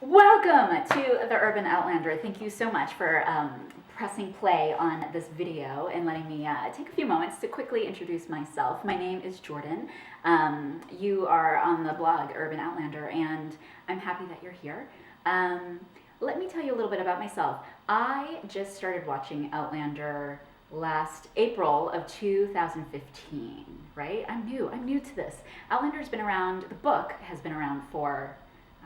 Welcome to the Urban Outlander. Thank you so much for pressing play on this video and letting me take a few moments to quickly introduce myself. My name is Jordan. You are on the blog Urban Outlander, and I'm happy that you're here. Let me tell you a little bit about myself. I just started watching Outlander last April of 2015, right? I'm new to this. Outlander's been around, the book has been around for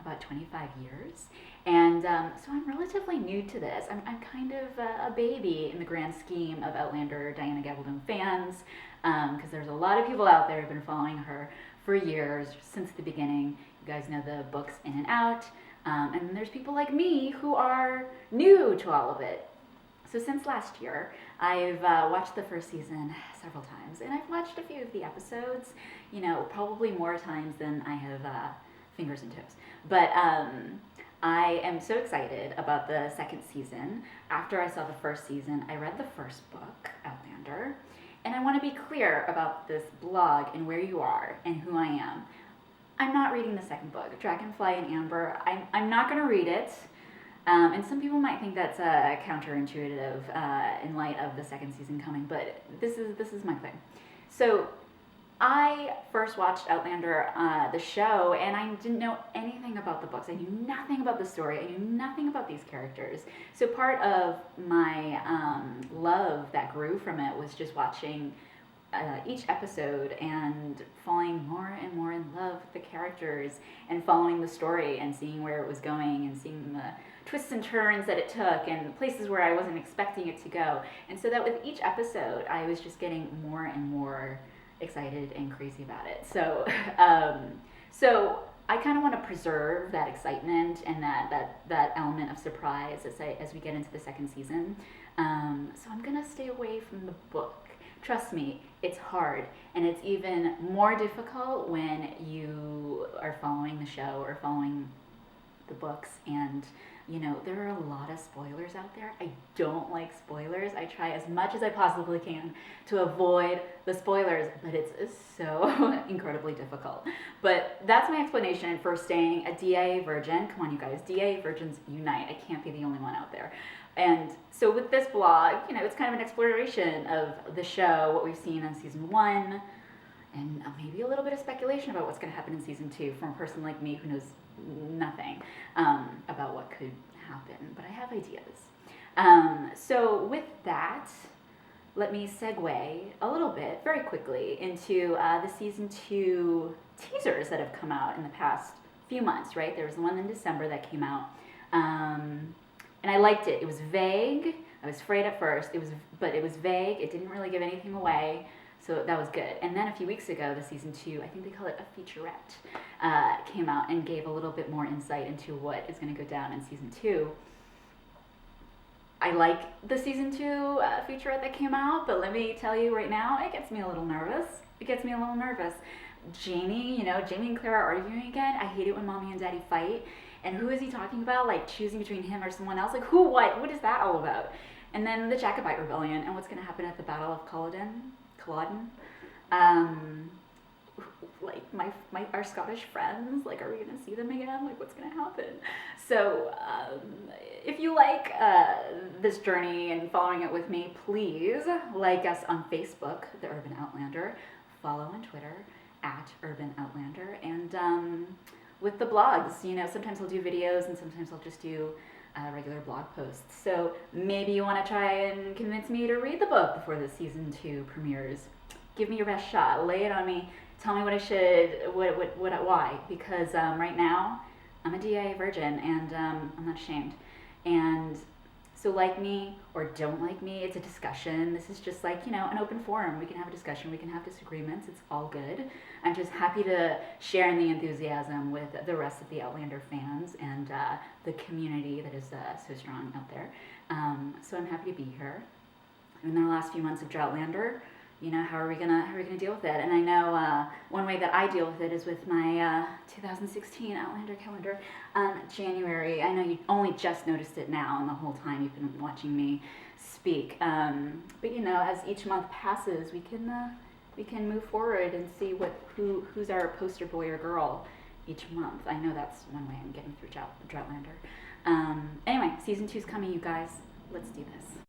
about 25 years, and so I'm relatively new to this. I'm kind of a baby in the grand scheme of Outlander Diana Gabaldon fans, because there's a lot of people out there who've been following her for years, since the beginning. You guys know the books in and out, and then there's people like me who are new to all of it. So since last year, I've watched the first season several times, and I've watched a few of the episodes, probably more times than I have fingers and toes. But I am so excited about the second season. After I saw the first season, I read the first book, Outlander, and I want to be clear about this blog and where you are and who I am. I'm not reading the second book, Dragonfly and Amber. I'm not going to read it. And some people might think that's counterintuitive in light of the second season coming, but this is my thing. So I first watched Outlander, the show, and I didn't know anything about the books. I knew nothing about the story. I knew nothing about these characters. So part of my love that grew from it was just watching each episode and falling more and more in love with the characters and following the story and seeing where it was going and seeing the twists and turns that it took and places where I wasn't expecting it to go. And so that with each episode, I was just getting more and more excited and crazy about it. So I kind of want to preserve that excitement and that element of surprise as we get into the second season. So I'm gonna stay away from the book. Trust me, it's hard, and it's even more difficult when you are following the show or following the books, and there are a lot of spoilers out there. I don't like spoilers. I try as much as I possibly can to avoid the spoilers, but it's so incredibly difficult. But that's my explanation for staying a DA virgin. Come on, you guys, DA virgins unite. I can't be the only one out there. And so with this blog, it's kind of an exploration of the show, what we've seen in season 1, and maybe a little bit of speculation about what's going to happen in season 2 from a person like me who knows nothing about what could happen, but I have ideas. So with that, let me segue a little bit, very quickly, into the season 2 teasers that have come out in the past few months, right? There was the one in December that came out, and I liked it. It was vague. I was afraid at first, but it was vague. It didn't really give anything away. So that was good. And then a few weeks ago, the season 2, I think they call it a Featurette, came out and gave a little bit more insight into what is going to go down in season 2. I like the season 2 Featurette that came out, but let me tell you right now, it gets me a little nervous. Jamie and Claire are arguing again. I hate it when mommy and daddy fight. And who is he talking about? Like choosing between him or someone else? Like who, what? What is that all about? And then the Jacobite Rebellion and what's going to happen at the Battle of Culloden. Like our Scottish friends, like, are we gonna see them again? Like, what's gonna happen? So if you like this journey and following it with me, please like us on Facebook, The Urban Outlander, follow on Twitter at Urban Outlander, and with the blogs, sometimes I'll do videos and sometimes I'll just do regular blog posts. So maybe you want to try and convince me to read the book before the season 2 premieres. Give me your best shot. Lay it on me. Tell me what I should, why? Because right now I'm a DA virgin and I'm not ashamed. And so like me or don't like me, it's a discussion. This is just like, an open forum. We can have a discussion. We can have disagreements. It's all good. I'm just happy to share in the enthusiasm with the rest of the Outlander fans and the community that is so strong out there. So I'm happy to be here. In the last few months of Droughtlander, how are we gonna deal with it? And I know one way that I deal with it is with my 2016 Outlander calendar. January, I know you only just noticed it now, and the whole time you've been watching me speak. But as each month passes, we can move forward and see who's our poster boy or girl each month. I know that's one way I'm getting through Droughtlander. Anyway, season 2's coming, you guys. Let's do this.